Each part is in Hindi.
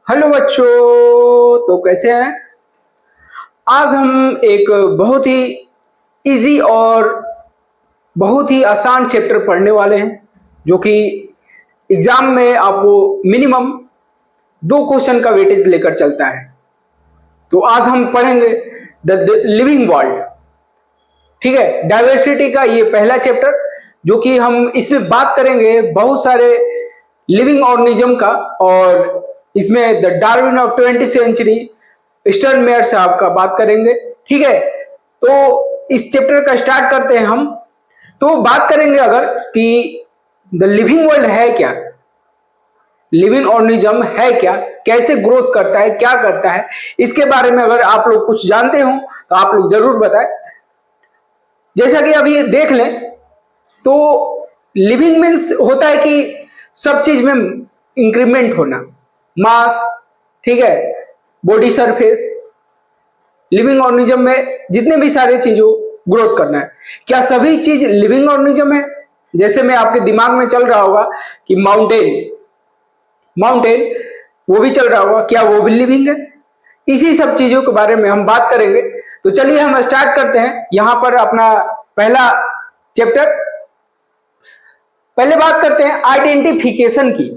हेलो बच्चों। तो कैसे हैं? आज हम एक बहुत ही इजी और बहुत ही आसान चैप्टर पढ़ने वाले हैं जो कि एग्जाम में आपको मिनिमम 2 क्वेश्चन का वेटेज लेकर चलता है। तो आज हम पढ़ेंगे द लिविंग वर्ल्ड। ठीक है, डाइवर्सिटी का ये पहला चैप्टर जो कि हम इसमें बात करेंगे बहुत सारे लिविंग ऑर्गेनिज्म का, और इसमें the Darwin of 20th century स्टर्न मेयर साहब का बात करेंगे। ठीक है, तो इस चैप्टर का स्टार्ट करते हैं हम। तो बात करेंगे अगर कि द लिविंग वर्ल्ड है क्या, लिविंग ऑर्गेनिज्म है क्या, कैसे ग्रोथ करता है, क्या करता है, इसके बारे में अगर आप लोग कुछ जानते हो तो आप लोग जरूर बताएं। जैसा कि अभी देख लें तो लिविंग मीन्स होता है कि सब चीज में इंक्रीमेंट होना, मास, ठीक है, बॉडी सरफेस, लिविंग ऑर्गेनिज्म में जितने भी सारे चीजों ग्रोथ करना है। क्या सभी चीज लिविंग ऑर्गेनिज्म है? जैसे में आपके दिमाग में चल रहा होगा कि माउंटेन माउंटेन वो भी चल रहा होगा, क्या वो भी लिविंग है? इसी सब चीजों के बारे में हम बात करेंगे। तो चलिए हम स्टार्ट करते हैं यहां पर अपना पहला चैप्टर। पहले बात करते हैं आइडेंटिफिकेशन की।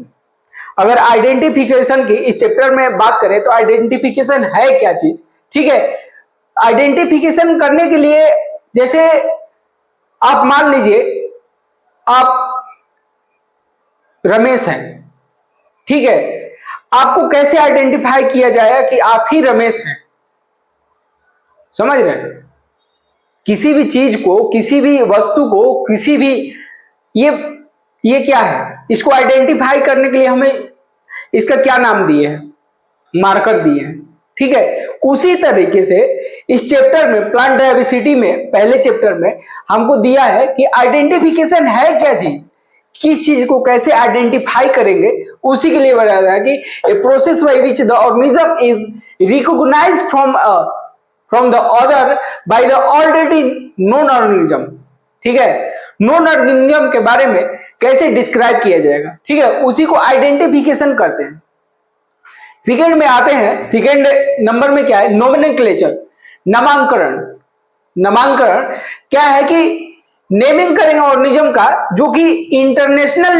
अगर आइडेंटिफिकेशन की इस चैप्टर में बात करें तो आइडेंटिफिकेशन है क्या चीज? ठीक है, आइडेंटिफिकेशन करने के लिए जैसे आप मान लीजिए आप रमेश हैं, ठीक है, आपको कैसे आइडेंटिफाई किया जाएगा कि आप ही रमेश हैं? समझ रहे हैं? किसी भी चीज को, किसी भी वस्तु को, किसी भी ये क्या है, इसको आइडेंटिफाई करने के लिए हमें इसका क्या नाम दिए हैं? मार्कर दिए हैं। ठीक है, उसी तरीके से इस चैप्टर में प्लांट डाइवर्सिटी में पहले चैप्टर में हमको दिया है कि आइडेंटिफिकेशन है क्या चीज, किस चीज को कैसे आइडेंटिफाई करेंगे, उसी के लिए बताया है कि a process by which the organism is recognised from the other by the already known organism. ठीक है, नोन ऑर्गेनिज्म के बारे में कैसे डिस्क्राइब किया जाएगा, ठीक है, उसी को आइडेंटिफिकेशन करते हैं। सेकेंड में आते हैं, सेकेंड नंबर में क्या है? नोमेनक्लेचर, नामांकरण। नामांकरण क्या है कि नेमिंग करेंगे ऑर्गेनिज्म का जो कि इंटरनेशनल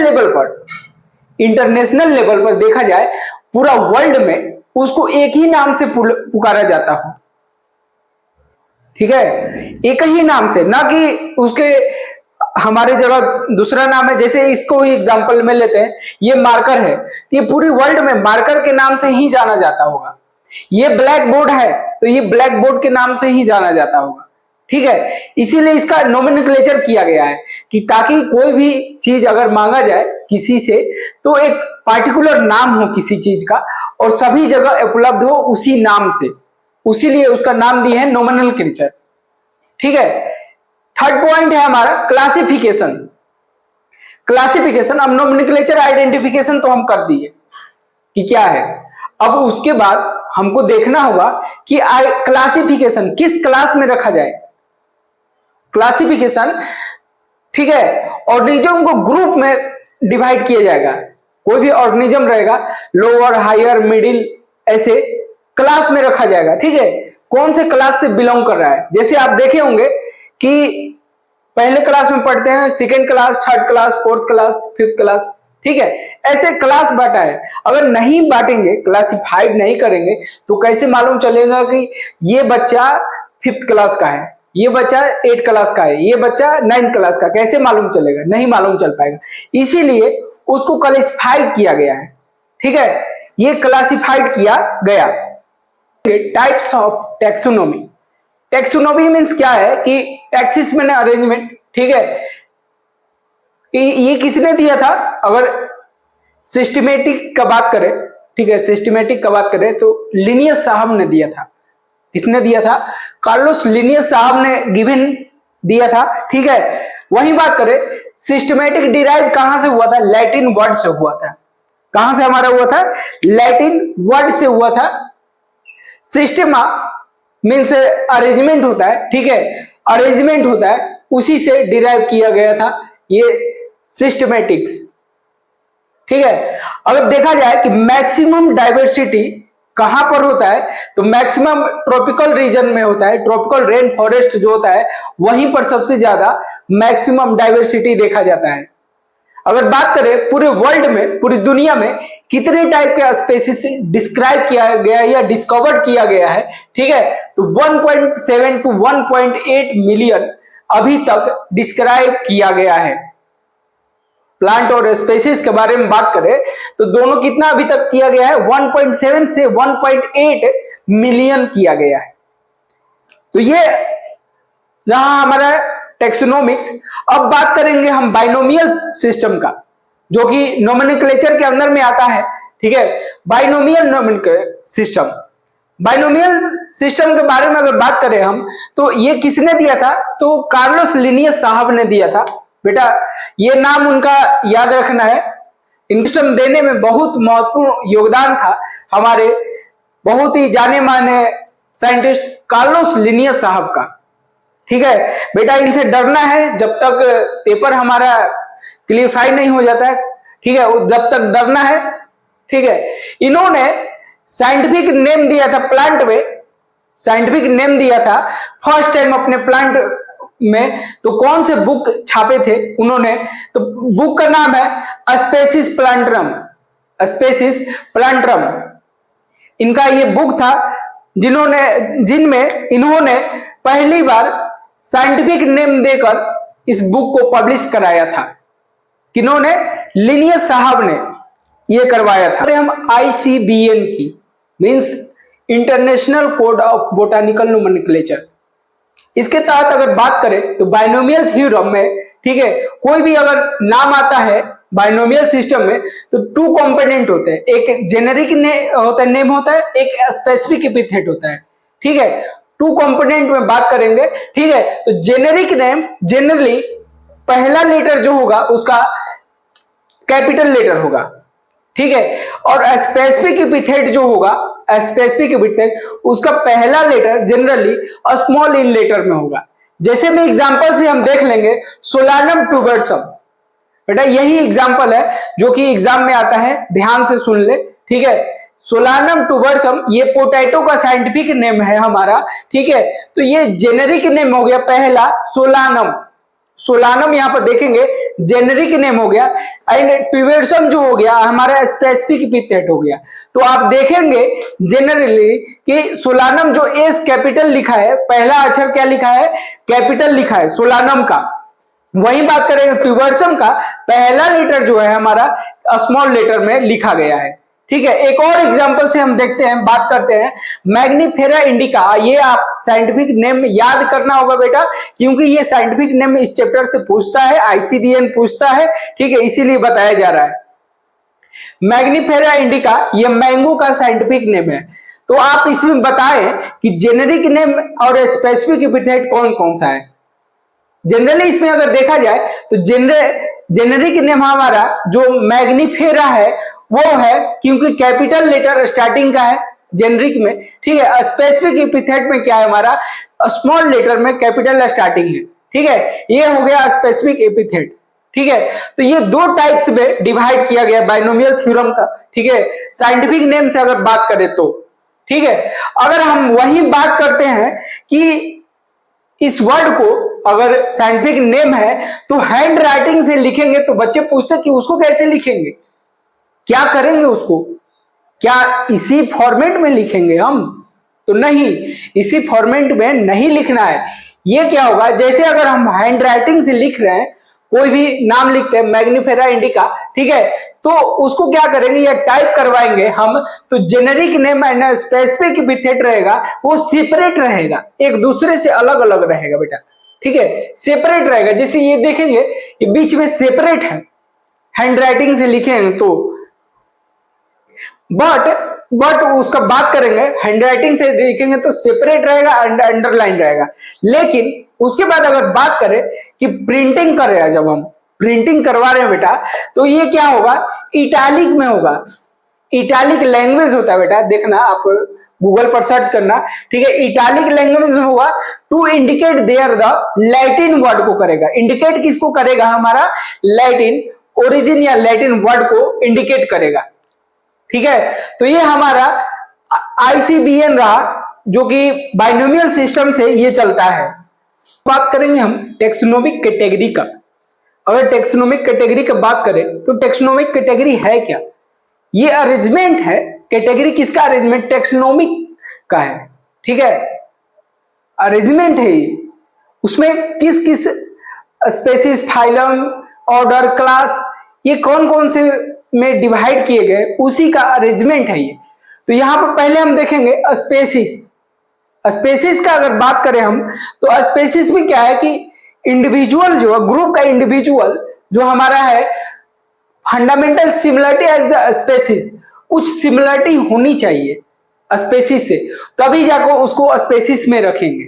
लेवल पर देखा जाए पूरा वर्ल्ड में उसको एक ही नाम से पुकारा जाता हो। ठीक है, एक ही नाम से, ना कि उसके हमारे जगह दूसरा नाम है। जैसे इसको ही एग्जांपल में लेते हैं, ये मार्कर है, ये पूरी वर्ल्ड में मार्कर के नाम से ही जाना जाता होगा। ये ब्लैक बोर्ड है तो ये ब्लैक बोर्ड के नाम से ही जाना जाता होगा। ठीक है, इसीलिए इसका नोमेनक्लेचर किया गया है कि ताकि कोई भी चीज अगर मांगा जाए किसी से तो एक पार्टिकुलर नाम हो किसी चीज का और सभी जगह उपलब्ध हो उसी नाम से, उसीलिए उसका नाम दिए है नोमेनक्लेचर। ठीक है, थर्ड पॉइंट है हमारा क्लासिफिकेशन। क्लासिफिकेशन, अब नोमेनक्लेचर आइडेंटिफिकेशन तो हम कर दिए कि क्या है, अब उसके बाद हमको देखना होगा कि क्लासिफिकेशन किस क्लास में रखा जाए। क्लासिफिकेशन, ठीक है, ऑर्गेनिज्म को ग्रुप में डिवाइड किया जाएगा। कोई भी ऑर्गेनिज्म रहेगा लोअर, हायर, मिडिल, ऐसे क्लास में रखा जाएगा। ठीक है, कौन से क्लास से बिलोंग कर रहा है। जैसे आप देखे होंगे कि पहले क्लास में पढ़ते हैं second class, third class, fourth class, fifth class. ठीक है, ऐसे क्लास बांटा है। अगर नहीं बांटेंगे, क्लासिफाइड नहीं करेंगे तो कैसे मालूम चलेगा कि ये बच्चा फिफ्थ क्लास का है, ये बच्चा 8th क्लास का है, ये बच्चा 9th क्लास का? कैसे मालूम चलेगा? नहीं मालूम चल पाएगा। इसीलिए उसको क्लासिफाइड किया गया है। ठीक है, ये क्लासिफाइड किया गया। Types of taxonomy. Taxonomy means क्या है कि टैक्सिस मैंने अरेंजमेंट। ठीक है, ये किसने दिया था? अगर सिस्टमेटिक का बात करें, ठीक है, सिस्टमेटिक का बात करें तो लिनियस साहब ने दिया था। किसने दिया था? कार्लोस लिनियस साहब ने गिवन दिया था। ठीक है, वही बात करें सिस्टमेटिक डिराइव कहां से हुआ था? लैटिन वर्ड से हुआ था। कहां से हमारा हुआ था? लैटिन वर्ड से हुआ था। सिस्टमा मीन्स अरेंजमेंट होता है। ठीक है, अरेंजमेंट होता है, उसी से डिराइव किया गया था ये सिस्टमेटिक्स। ठीक है। अगर देखा जाए कि मैक्सिमम डाइवर्सिटी कहां पर होता है, तो मैक्सिमम ट्रॉपिकल रीजन में होता है। ट्रॉपिकल रेन फॉरेस्ट जो होता है वहीं पर सबसे ज्यादा मैक्सिमम डाइवर्सिटी देखा जाता है। अगर बात करें पूरे वर्ल्ड में, पूरी दुनिया में कितने टाइप के स्पेसीज डिस्क्राइब किया गया है या डिस्कवर्ड किया गया है, ठीक है, तो 1.7 टू 1.8 मिलियन अभी तक डिस्क्राइब किया गया है। प्लांट और स्पेसीज के बारे में बात करें तो दोनों कितना अभी तक किया गया है, 1.7 से 1.8 मिलियन किया गया है। तो ये रहा हमारा टेक्सोनोमिक्स। अब बात करेंगे हम बाइनोमियल सिस्टम का, जो कि नोमेनक्लेचर के अंदर में आता है, ठीक है। Binomial nomenclature system, binomial system के बारे में अगर बात करें हम, तो ये किसने दिया था, तो कार्लोस लिनियस साहब ने दिया था। बेटा ये नाम उनका याद रखना है। सिस्टम देने में बहुत महत्वपूर्ण योगदान था हमारे बहुत ही जाने माने साइंटिस्ट कार्लोस लिनियस साहब का, ठीक है। बेटा इनसे डरना है जब तक पेपर हमारा क्लियरफाई नहीं हो जाता है, ठीक है, जब तक डरना है, ठीक है। इन्होंने साइंटिफिक नेम दिया था प्लांट में, साइंटिफिक नेम दिया था फर्स्ट टाइम अपने प्लांट में, तो कौन से बुक छापे थे उन्होंने, तो बुक का नाम है स्पेसीज प्लांटरम, स्पेसीज प्लांटरम इनका ये बुक था, जिनमें इन्होंने पहली बार साइंटिफिक नेम देकर इस बुक को पब्लिश कराया था। किन्होंने, लिनियस साहब ने ये करवाया था। अरे हम ICBN की means international code of botanical nomenclature, इसके तहत अगर बात करें तो बाइनोमियल थ्योरम में, ठीक है, कोई भी अगर नाम आता है बाइनोमियल सिस्टम में तो 2 कंपोनेंट होते हैं, एक जेनेरिक नेम होता है, एक स्पेसिफिक एपिथेट होता है, ठीक है। 2 कंपोनेंट में बात करेंगे, ठीक है। तो जेनेरिक नेम जनरली पहला लेटर जो होगा उसका कैपिटल लेटर होगा, ठीक है, और स्पेसिफिक एपिथेट जो होगा, स्पेसिफिक एपिथेट उसका पहला letter generally small in letter में होगा। जैसे में एग्जांपल से हम देख लेंगे सोलानम ट्यूबरसम, बेटा यही एग्जांपल है जो कि एग्जाम में आता है, ध्यान से सुन ले, ठीक है। सोलानम ट्यूबरसम ये पोटैटो का साइंटिफिक नेम है हमारा, ठीक है। तो ये जेनेरिक नेम हो गया पहला सोलानम, सोलानम यहां पर देखेंगे जेनेरिक नेम हो गया, एंड ट्यूबरसम जो हो गया हमारा स्पेसिफिक एपिथेट हो गया। तो आप देखेंगे जनरली कि सोलानम जो एस कैपिटल लिखा है, पहला अक्षर क्या लिखा है, कैपिटल लिखा है सोलानम का। वही बात करेंगे ट्यूबरसम का पहला लेटर जो है हमारा स्मॉल लेटर में लिखा गया है, ठीक है। एक और एग्जांपल से हम देखते हैं, बात करते हैं मैग्निफेरा इंडिका। ये आप साइंटिफिक नेम याद करना होगा बेटा, क्योंकि ये साइंटिफिक नेम इस चैप्टर से पूछता है, ICBN पूछता है, ठीक है, इसीलिए बताया जा रहा है। मैग्निफेरा इंडिका ये मैंगो का साइंटिफिक नेम है। तो आप इसमें बताएं कि जेनेरिक नेम और स्पेसिफिक एपिथेट कौन कौन सा है। जनरली इसमें अगर देखा जाए तो जेनेरिक नेम हमारा जो मैग्निफेरा है वो है क्योंकि कैपिटल लेटर स्टार्टिंग का है जेनेरिक में, ठीक है। स्पेसिफिक एपिथेट में क्या है हमारा, स्मॉल लेटर में कैपिटल स्टार्टिंग है, ठीक है। ये हो गया स्पेसिफिक एपिथेट, ठीक है। तो ये 2 टाइप्स में डिवाइड किया गया बाइनोमियल थ्योरम का, ठीक है, साइंटिफिक नेम से अगर बात करें तो, ठीक है। अगर हम वही बात करते हैं कि इस वर्ड को अगर साइंटिफिक नेम है तो हैंड राइटिंग से लिखेंगे, तो बच्चे पूछते कि उसको कैसे लिखेंगे, क्या करेंगे उसको, क्या इसी फॉर्मेट में लिखेंगे हम, तो नहीं, इसी फॉर्मेट में नहीं लिखना है। ये क्या होगा, जैसे अगर हम हैंड राइटिंग से लिख रहे हैं, कोई भी नाम लिखते हैं मैग्निफेरा इंडिका, ठीक है, तो उसको क्या करेंगे या टाइप करवाएंगे हम, तो generic name and specific epithet रहेगा वो सेपरेट रहेगा, एक दूसरे से अलग अलग रहेगा बेटा, ठीक है, सेपरेट रहेगा। जैसे ये देखेंगे ये बीच में सेपरेट है, हैंड राइटिंग से लिखेंगे तो, बट उसका बात करेंगे हैंड राइटिंग से लिखेंगे तो सेपरेट रहेगा, अंडरलाइन रहेगा। लेकिन उसके बाद अगर बात करें कि प्रिंटिंग कर रहे हैं, जब हम प्रिंटिंग करवा रहे हैं बेटा, तो ये क्या होगा, इटैलिक में होगा। इटैलिक लैंग्वेज होता है बेटा, देखना आप गूगल पर सर्च करना, ठीक है। इटैलिक लैंग्वेज में होगा to indicate there the Latin word को करेगा, इंडिकेट किसको करेगा हमारा, लैटिन ओरिजिन या लैटिन वर्ड को इंडिकेट करेगा। ठीक है, तो ये हमारा आईसीबीएन रहा, जो कि बाइनोमियल सिस्टम से ये चलता है। बात करेंगे हम टेक्सोनोमिक कैटेगरी का। अगर टेक्सोनोमिक कैटेगरी की बात करें तो टेक्सोनोमिक कैटेगरी है क्या? ये अरेंजमेंट है। कैटेगरी किसका अरेंजमेंट? टेक्सोनोमिक का है। ठीक है, अरेंजमेंट है ये। उसमें किस किस स्पेसीज, फाइलम, ऑर्डर, क्लास, ये कौन कौन से में डिवाइड किए गए, उसी का अरेंजमेंट है ये। तो यहां पर पहले हम देखेंगे स्पेसीज। स्पेसीज का अगर बात करें हम, तो स्पेसीज में क्या है कि इंडिविजुअल जो है, ग्रुप का इंडिविजुअल जो हमारा है, fundamental similarity as the species, कुछ सिमिलरिटी होनी चाहिए स्पेसीज से, तभी जाकर उसको स्पेसीज में रखेंगे।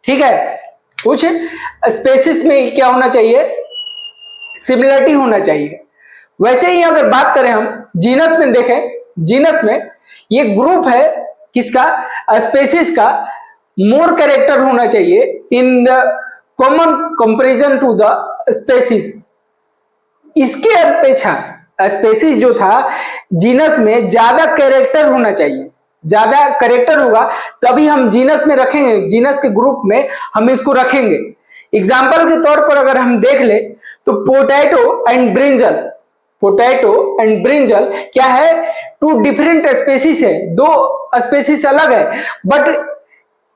ठीक है, कुछ स्पेसीज में क्या होना चाहिए? सिमिलरिटी होना चाहिए। वैसे ही अगर बात करें हम जीनस में, देखें जीनस में ये ग्रुप है किसका? स्पेसीज का। मोर कैरेक्टर होना चाहिए in the common comparison to the species. इसके अपेक्षा स्पेसीज जो था जीनस में ज्यादा कैरेक्टर होना चाहिए। ज्यादा कैरेक्टर होगा तभी हम जीनस में रखेंगे, जीनस के ग्रुप में हम इसको रखेंगे। एग्जाम्पल के तौर पर अगर हम देख ले तो potato and brinjal, potato and brinjal क्या है? टू डिफरेंट स्पेसीज है, दो स्पेसीज अलग है, बट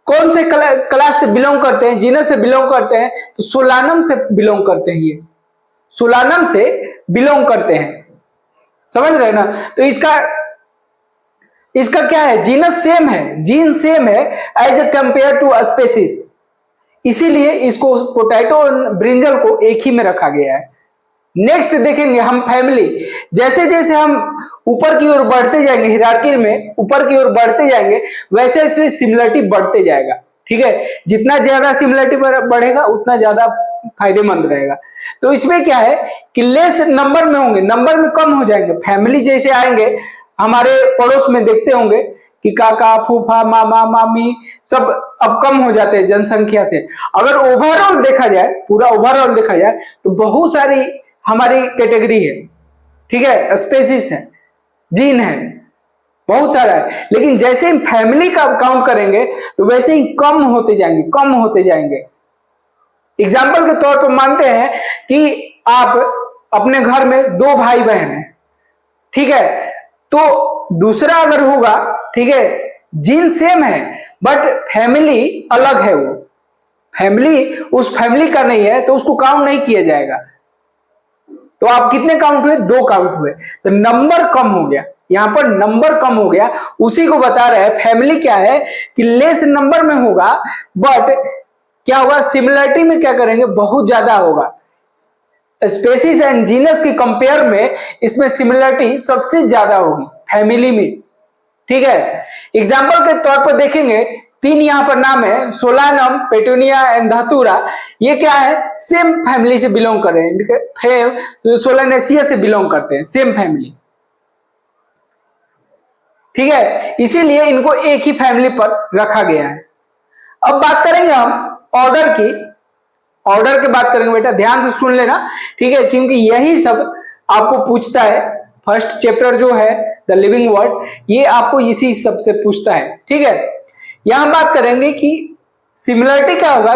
कौन से क्लास से बिलोंग करते हैं? जीनस से बिलोंग करते हैं, तो सोलानम से बिलोंग करते हैं। ये सोलानम से बिलोंग करते हैं, समझ रहे हैं ना? तो इसका क्या है? जीनस सेम है, जीन सेम है as a compare to species, इसीलिए इसको पोटैटो और ब्रिंजल को एक ही में रखा गया है। नेक्स्ट देखेंगे हम फैमिली। जैसे जैसे हम ऊपर की ओर बढ़ते जाएंगे, हिरार्की में ऊपर की ओर बढ़ते जाएंगे, वैसे इसमें सिमिलरिटी बढ़ते जाएगा। ठीक है, जितना ज्यादा सिमिलरिटी बढ़ेगा उतना ज्यादा फायदेमंद रहेगा। तो इसमें क्या है कि लेस नंबर में होंगे, नंबर में कम हो जाएंगे। फैमिली जैसे आएंगे, हमारे पड़ोस में देखते होंगे कि काका, फूफा, मामा, मामी सब अब कम हो जाते हैं जनसंख्या से। अगर ओवरऑल देखा जाए, पूरा ओवरऑल देखा जाए, तो बहुत सारी हमारी कैटेगरी है। ठीक है, स्पेसीज है, जीन है, बहुत सारा है। लेकिन जैसे हम फैमिली का काउंट करेंगे तो वैसे ही कम होते जाएंगे, कम होते जाएंगे। एग्जाम्पल के तौर पर मानते हैं कि आप अपने घर में दो भाई बहन हैं, ठीक है, तो दूसरा अगर होगा, ठीक है, जीन सेम है बट फैमिली अलग है, वो फैमिली उस फैमिली का नहीं है, तो उसको काउंट नहीं किया जाएगा। तो आप कितने काउंट हुए? दो काउंट हुए, तो नंबर कम हो गया। यहां पर नंबर कम हो गया, उसी को बता रहे हैं। फैमिली क्या है कि लेस नंबर में होगा, बट क्या होगा? सिमिलरिटी में क्या करेंगे? बहुत ज्यादा होगा। स्पेसीज एंड जीनस के कंपेयर में इसमें सिमिलरिटी सबसे ज्यादा होगी फैमिली में। ठीक है, एग्जाम्पल के तौर पर देखेंगे, तीन यहां पर नाम है, सोलानम, पेटूनिया एंड धतूरा। ये क्या है? सेम फैमिली से बिलोंग कर रहे हैं, तो सोलानेसिया से बिलोंग करते हैं, सेम फैमिली। ठीक है, इसीलिए इनको एक ही फैमिली पर रखा गया है। अब बात करेंगे हम ऑर्डर की। ऑर्डर की बात करेंगे बेटा, ध्यान से सुन लेना, ठीक है, क्योंकि यही सब आपको पूछता है। फर्स्ट चैप्टर जो है द लिविंग वर्ड, ये आपको इसी सब से पूछता है। ठीक है, यहां बात करेंगे कि सिमिलरिटी क्या होगा,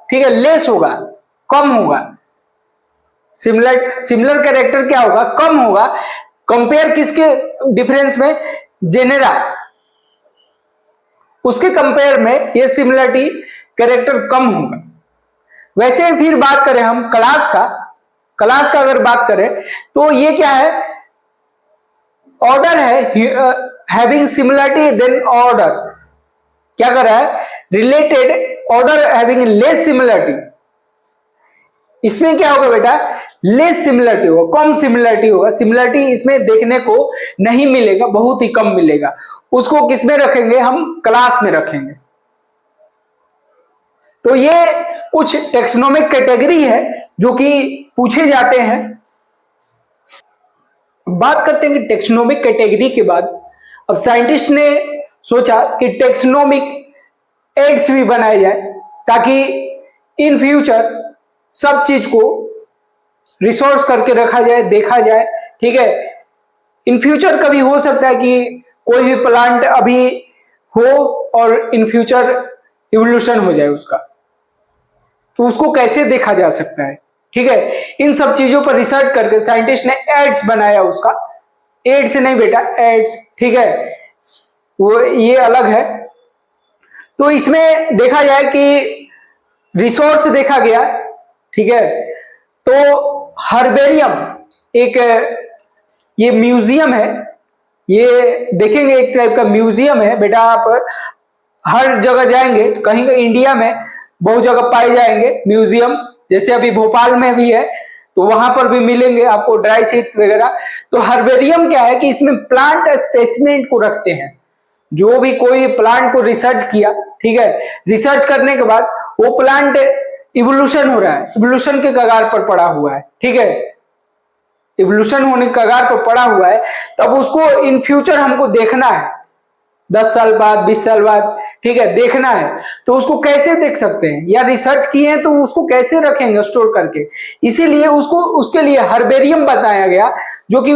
ठीक है, लेस होगा, कम होगा। सिमिलर कैरेक्टर क्या होगा? कम होगा। कंपेयर किसके डिफरेंस में? जेनेरा, उसके कंपेयर में ये सिमिलरिटी कैरेक्टर कम होगा। वैसे फिर बात करें हम क्लास का, क्लास का अगर बात करें तो ये क्या है? ऑर्डर है, हैविंग सिमिलरिटी देन ऑर्डर। क्या कर रहा है? Related order having less similarity. इसमें क्या होगा बेटा? लेस सिमिलरिटी होगा, कम सिमिलरिटी होगा। सिमिलरिटी इसमें देखने को नहीं मिलेगा, बहुत ही कम मिलेगा। उसको किस में रखेंगे? हम क्लास में रखेंगे। तो ये कुछ टेक्सोनोमिक कैटेगरी है जो कि पूछे जाते हैं। बात करते हैं कि टेक्सोनोमिक कैटेगरी के बाद अब साइंटिस्ट ने सोचा कि टेक्सोनोमिक एड्स भी बनाए जाए, ताकि इन फ्यूचर सब चीज को रिसोर्स करके रखा जाए, देखा जाए, ठीक है। इन फ्यूचर कभी हो सकता है कि कोई भी प्लांट अभी हो और इन फ्यूचर इवोल्यूशन हो जाए उसका, तो उसको कैसे देखा जा सकता है, ठीक है। इन सब चीजों पर रिसर्च करके साइंटिस्ट ने एड्स बनाया उसका, एड्स नहीं बेटा, एड्स, ठीक है, वो ये अलग है। तो इसमें देखा जाए कि रिसोर्स देखा गया, ठीक है। तो हर्बेरियम एक ये म्यूजियम है, ये देखेंगे एक टाइप का म्यूजियम है बेटा। आप हर जगह जाएंगे, कहीं कहीं इंडिया में बहुत जगह पाए जाएंगे म्यूजियम, जैसे अभी भोपाल में भी है, तो वहां पर भी मिलेंगे आपको ड्राई सीट वगैरह। तो हर्बेरियम क्या है कि इसमें प्लांट स्पेसिमेन को रखते हैं, जो भी कोई प्लांट को रिसर्च किया, ठीक है, रिसर्च करने के बाद वो प्लांट इवोल्यूशन हो रहा है, इवोल्यूशन के कगार पर पड़ा हुआ है, ठीक है, इवोल्यूशन होने के कगार पर पड़ा हुआ है, तब उसको इन फ्यूचर हमको देखना है, 10 साल बाद, 20 साल बाद, ठीक है, देखना है। तो उसको कैसे देख सकते हैं, या रिसर्च किए हैं तो उसको कैसे रखेंगे स्टोर करके, इसीलिए उसको उसके लिए हर्बेरियम बताया गया, जो कि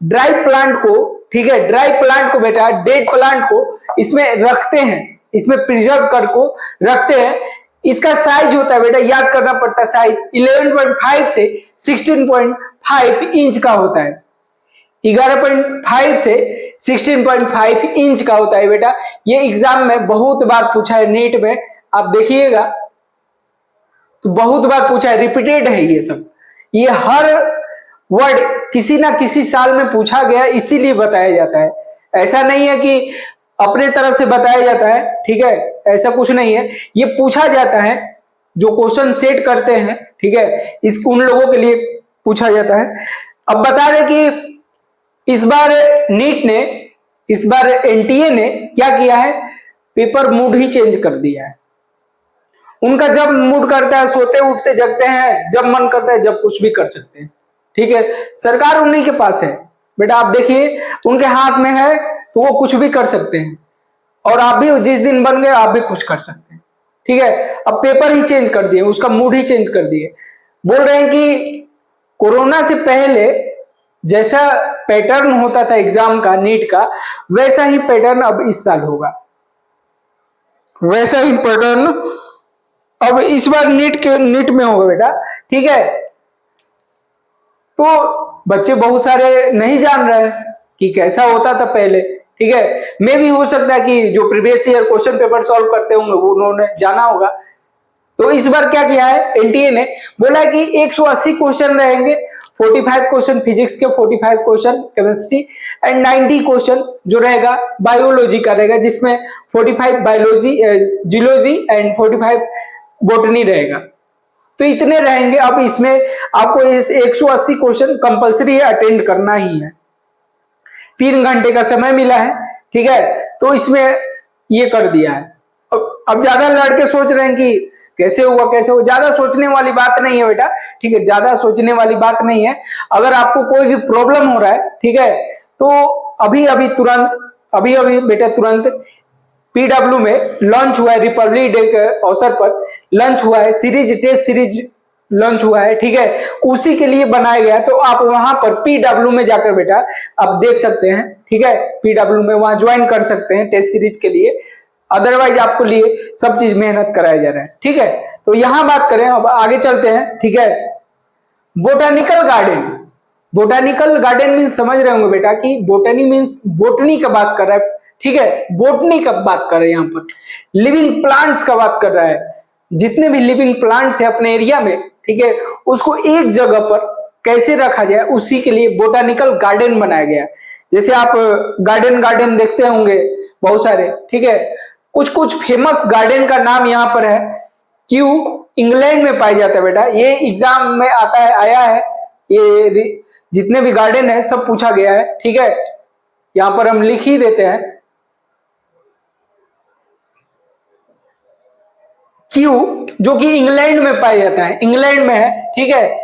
ड्राई प्लांट को, ठीक है, ड्राई प्लांट को बेटा, डेड प्लांट को इसमें रखते हैं, इसमें प्रिजर्व कर को रखते हैं। इसका साइज होता है बेटा, याद करना पड़ता है, साइज 11.5 से 16.5 इंच का होता है, 11.5 से 16.5 इंच का होता है बेटा। ये एग्जाम में बहुत बार पूछा है, नीट में आप देखिएगा तो बहुत बार पूछा है, रिपीटेड है ये सब, ये हर वर्ड किसी ना किसी साल में पूछा गया, इसीलिए बताया जाता है। ऐसा नहीं है कि अपने तरफ से बताया जाता है, ठीक है, ऐसा कुछ नहीं है, ये पूछा जाता है, जो क्वेश्चन सेट करते हैं, ठीक है, इस उन लोगों के लिए पूछा जाता है। अब बता दें कि इस बार नीट ने, इस बार एनटीए ने क्या किया है, पेपर मूड ही चेंज कर दिया है। उनका जब मूड करता है, सोते उठते जगते हैं, जब मन करता है जब कुछ भी कर सकते हैं, ठीक है, सरकार उन्हीं के पास है बेटा। आप देखिए उनके हाथ में है तो वो कुछ भी कर सकते हैं, और आप भी जिस दिन बन गए आप भी कुछ कर सकते हैं, ठीक है। अब पेपर ही चेंज कर दिए, उसका मूड ही चेंज कर दिए, बोल रहे हैं कि कोरोना से पहले जैसा पैटर्न होता था एग्जाम का, नीट का, वैसा ही पैटर्न अब इस साल होगा, वैसा ही पैटर्न अब इस बार नीट में होगा बेटा, ठीक है। तो बच्चे बहुत सारे नहीं जान रहे हैं कि कैसा होता था पहले, ठीक है, मे भी हो सकता है कि जो previous year question paper solve करते होंगे वो उन्होंने जाना होगा। तो इस बार क्या किया है एनटीए ने, बोला है कि 180 क्वेश्चन रहेंगे, 45 क्वेश्चन फिजिक्स के, 45 क्वेश्चन केमिस्ट्री एंड 90 क्वेश्चन जो रहेगा बायोलॉजी का रहेगा, जिसमें 45 बायोलॉजी जियोलॉजी एंड 45 बॉटनी रहेगा। तो इतने रहेंगे। अब इसमें आपको इस 180 क्वेश्चन कंपलसरी है, अटेंड करना ही है, 3 घंटे का समय मिला है, ठीक है। तो इसमें ये कर दिया है। अब ज्यादा लड़के सोच रहे हैं कि कैसे हुआ कैसे हुआ, ज्यादा सोचने वाली बात नहीं है बेटा, ठीक है, ज्यादा सोचने वाली बात नहीं है। अगर आपको कोई भी प्रॉब्लम हो रहा है, ठीक है, तो अभी अभी तुरंत, अभी अभी बेटा तुरंत पीडब्ल्यू में लॉन्च हुआ है, रिपब्लिक डे के अवसर पर लॉन्च हुआ है, सीरीज, टेस्ट सीरीज लॉन्च हुआ है, ठीक है, उसी के लिए बनाया गया। तो आप वहां पर पीडब्ल्यू में जाकर बेटा आप देख सकते हैं, ठीक है, पीडब्ल्यू में वहां ज्वाइन कर सकते हैं टेस्ट सीरीज के लिए। अदरवाइज आपको लिए सब चीज मेहनत कराया जा रहा है, ठीक है। तो यहां बात करें, अब आगे चलते हैं, ठीक है। Botanical garden, botanical garden means समझ रहे होंगे बेटा कि बोटनी मीन्स बोटनी का बात कर रहा है, ठीक है, बोटनी का बात कर रहे हैं, यहाँ पर लिविंग प्लांट्स का बात कर रहा है। जितने भी लिविंग प्लांट्स है अपने एरिया में, ठीक है, उसको एक जगह पर कैसे रखा जाए, उसी के लिए बोटानिकल गार्डन बनाया गया। जैसे आप गार्डन देखते होंगे बहुत सारे, ठीक है, कुछ कुछ फेमस गार्डन का नाम यहाँ पर है। क्यों? इंग्लैंड में पाया जाता है बेटा, ये एग्जाम में आता है, आया है, ये जितने भी गार्डन है सब पूछा गया है, ठीक है, यहां पर हम लिख ही देते हैं। क्यू, जो कि इंग्लैंड में पाया जाता है, इंग्लैंड में है, ठीक है।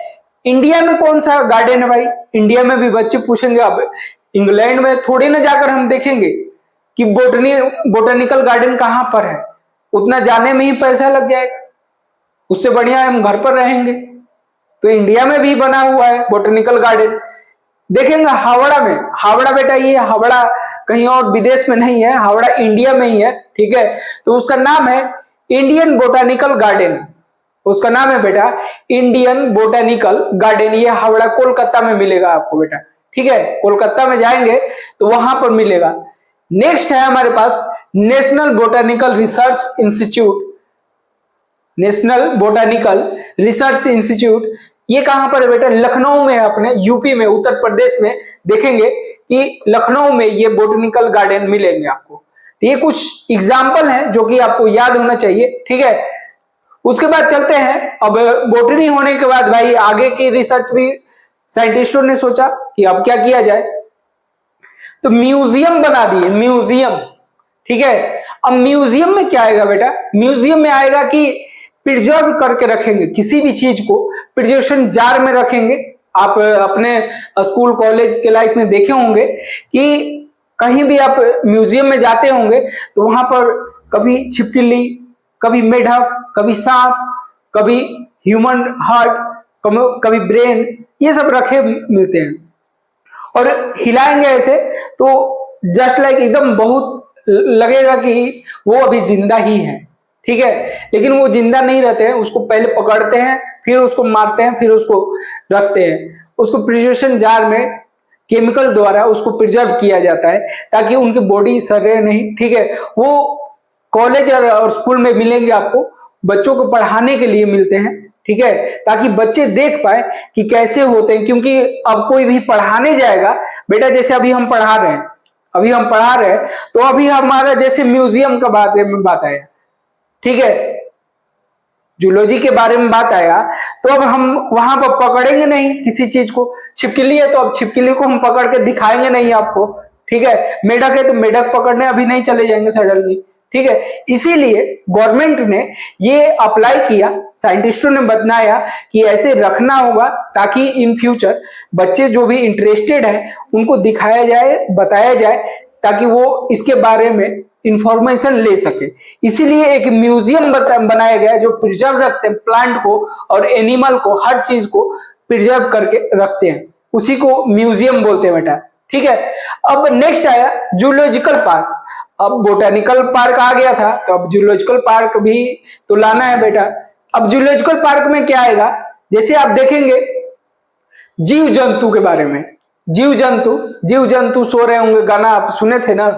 इंडिया में कौन सा गार्डन है भाई? इंडिया में भी बच्चे पूछेंगे, अब इंग्लैंड में थोड़ी ना जाकर हम देखेंगे कि बोटेनिकल गार्डन कहां पर है, उतना जाने में ही पैसा लग जाएगा, उससे बढ़िया हम घर पर रहेंगे। तो इंडिया में भी बना हुआ है बोटेनिकल गार्डन। देखेंगे हावड़ा में, हावड़ा बेटा ये हावड़ा कहीं और विदेश में नहीं है, हावड़ा इंडिया में ही है, ठीक है। तो उसका नाम है इंडियन बोटेनिकल गार्डन, उसका नाम है बेटा इंडियन बोटेनिकल गार्डन। ये हावड़ा कोलकाता में मिलेगा आपको बेटा, ठीक है, कोलकाता में जाएंगे तो वहां पर मिलेगा। नेक्स्ट है हमारे पास national botanical research institute, national botanical research institute ये कहां पर है बेटा, लखनऊ में है, अपने यूपी में, उत्तर प्रदेश में। देखेंगे कि लखनऊ में ये बोटेनिकल गार्डन मिलेंगे आपको। तो ये कुछ एग्जाम्पल हैं जो कि आपको याद होना चाहिए, ठीक है। उसके बाद चलते हैं, अब बोटनी होने के बाद भाई आगे की रिसर्च भी साइंटिस्टों ने सोचा कि अब क्या किया जाए, तो म्यूजियम बना दिए, म्यूजियम, ठीक है। अब म्यूजियम में क्या आएगा बेटा, म्यूजियम में आएगा कि प्रिजर्व करके रखेंगे किसी भी चीज को, प्रिजर्वेशन जार में रखेंगे। आप अपने स्कूल कॉलेज के लाइफ में देखे होंगे कि कहीं भी आप म्यूजियम में जाते होंगे तो वहां पर कभी छिपकली, कभी मेढक, कभी सांप, कभी ह्यूमन हार्ट, कभी ब्रेन, ये सब रखे मिलते हैं। और हिलाएंगे ऐसे तो जस्ट लाइक एकदम बहुत लगेगा कि वो अभी जिंदा ही है, ठीक है। लेकिन वो जिंदा नहीं रहते हैं, उसको पहले पकड़ते हैं, फिर उसको मारते हैं, फिर उसको रखते हैं, उसको प्रिजर्वेशन जार में केमिकल द्वारा उसको प्रिजर्व किया जाता है ताकि उनकी बॉडी सड़े नहीं, ठीक है। वो कॉलेज और स्कूल में मिलेंगे आपको, बच्चों को पढ़ाने के लिए मिलते हैं, ठीक है, ताकि बच्चे देख पाए कि कैसे होते हैं। क्योंकि अब कोई भी पढ़ाने जाएगा बेटा, जैसे अभी हम पढ़ा रहे हैं, अभी हम पढ़ा रहे हैं तो अभी हमारा जैसे म्यूजियम का बारे में बात आया, ठीक है, जूलॉजी के बारे में बात आया, तो अब हम वहां पर पकड़ेंगे नहीं किसी चीज को। छिपकली है तो अब छिपकली को हम पकड़ के दिखाएंगे नहीं आपको, ठीक है। मेढक है तो मेढक पकड़ने अभी नहीं चले जाएंगे सडनली, ठीक है। इसीलिए गवर्नमेंट ने ये अप्लाई किया, साइंटिस्टों ने बताया कि ऐसे रखना होगा ताकि इन फ्यूचर बच्चे जो भी इंटरेस्टेड हैं उनको दिखाया जाए, बताया जाए, ताकि वो इसके बारे में इंफॉर्मेशन ले सके। इसीलिए एक म्यूजियम बनाया गया जो प्रिजर्व रखते हैं प्लांट को और एनिमल को, हर चीज को प्रिजर्व करके रखते हैं, उसी को म्यूजियम बोलते हैं बेटा, ठीक है। अब नेक्स्ट आया जूलॉजिकल पार्क। अब बोटेनिकल पार्क आ गया था तो अब जूलॉजिकल पार्क भी तो लाना है बेटा। अब जूलॉजिकल पार्क में क्या आएगा, जैसे आप देखेंगे जीव जंतु के बारे में, जीव जंतु सो रहे होंगे, गाना आप सुने थे ना,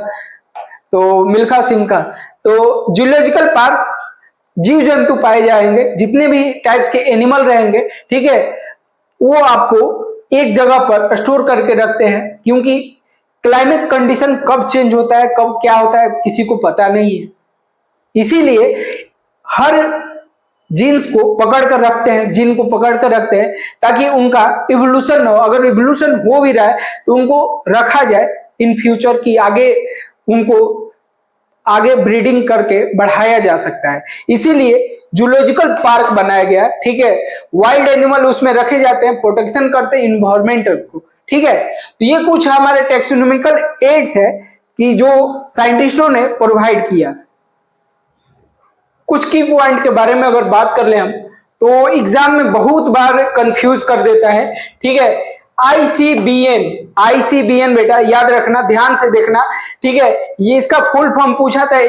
तो मिल्खा सिंह का। तो जूलॉजिकल पार्क जीव जंतु पाए जाएंगे, जितने भी टाइप्स के एनिमल रहेंगे, ठीक है, वो आपको एक जगह पर स्टोर करके रखते हैं। क्योंकि क्लाइमेट कंडीशन कब चेंज होता है, कब क्या होता है, किसी को पता नहीं है। इसीलिए हर जीन्स को पकड़ कर रखते हैं, जीन को पकड़ कर रखते हैं ताकि उनका इवोल्यूशन हो। अगर इवोल्यूशन हो भी रहा है तो उनको रखा जाए इन फ्यूचर की, आगे उनको आगे ब्रीडिंग करके बढ़ाया जा सकता है। इसीलिए जूलॉजिकल पार्क बनाया गया, ठीक है। वाइल्ड एनिमल उसमें रखे जाते हैं, प्रोटेक्शन करते हैं इन्वायरमेंट को, ठीक है। तो ये कुछ हमारे टेक्सोनॉमिकल एड्स है कि जो साइंटिस्टों ने प्रोवाइड किया। कुछ की पॉइंट के बारे में अगर बात कर ले हम, तो एग्जाम में बहुत बार कंफ्यूज कर देता है, ठीक है। आईसीबीएन बेटा याद रखना, ध्यान से देखना, ठीक है। ये इसका फुल फॉर्म पूछा था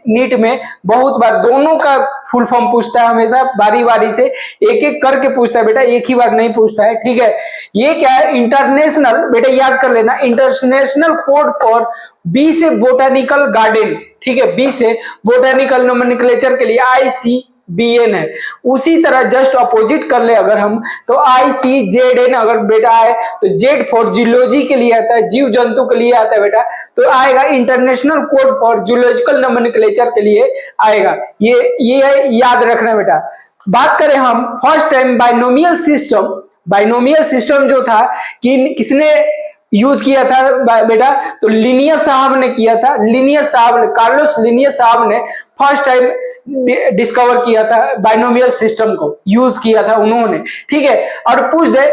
नीट में बहुत बार, दोनों का फुल फॉर्म पूछता है हमेशा, बारी बारी से एक एक करके पूछता है बेटा, एक ही बार नहीं पूछता है, ठीक है। ये क्या है, इंटरनेशनल, बेटा याद कर लेना, इंटरनेशनल कोड फॉर बी से बोटेनिकल गार्डन, ठीक है, बी से बोटेनिकल नोमेनक्लेचर के लिए ICBN है। उसी तरह जस्ट अपोजिट कर ले अगर हम, तो ICZN अगर बेटा आए तो जेड फॉर जूलॉजी के लिए आता है, जीव जंतु के लिए आता है बेटा, तो आएगा international code for zoological nomenclature के लिए आएगा। ये याद रखना बेटा। बात करें हम फर्स्ट टाइम बाइनोमियल सिस्टम जो था कि किसने यूज किया था बेटा, तो लिनियस साहब ने किया था, कार्लोस लिनियस साहब ने फर्स्ट टाइम डिस्कवर किया था, बाइनोमियल सिस्टम को यूज किया था उन्होंने, ठीक है। और पूछ दे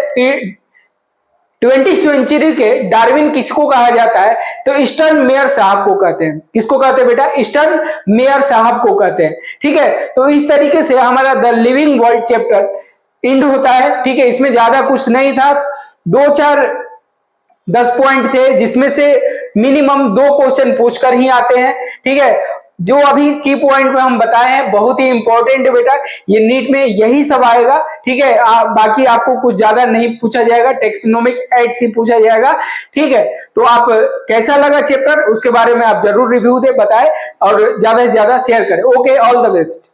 20वीं सेंचुरी के डार्विन किसको कहा जाता है, तो स्टर्न मेयर साहब को कहते हैं। किसको कहते हैं बेटा, स्टर्न मेयर साहब को कहते हैं, ठीक है। तो इस तरीके से हमारा the living world chapter and होता है। ठीक है, इसमें ज्यादा कुछ नहीं था, 2-4 10 पॉइंट थे जिसमें से मिनिमम 2 क्वेश्चन पूछकर ही आते हैं। ठीक है, जो अभी की पॉइंट में हम बताए हैं बहुत ही इंपॉर्टेंट है बेटा, ये नीट में यही सब आएगा। ठीक है, बाकी आपको कुछ ज्यादा नहीं पूछा जाएगा, टेक्सोनोमिक एड्स ही पूछा जाएगा। ठीक है, तो आप कैसा लगा चैप्टर उसके बारे में आप जरूर रिव्यू दे बताएं और ज्यादा से ज्यादा शेयर करें। Okay, all the best.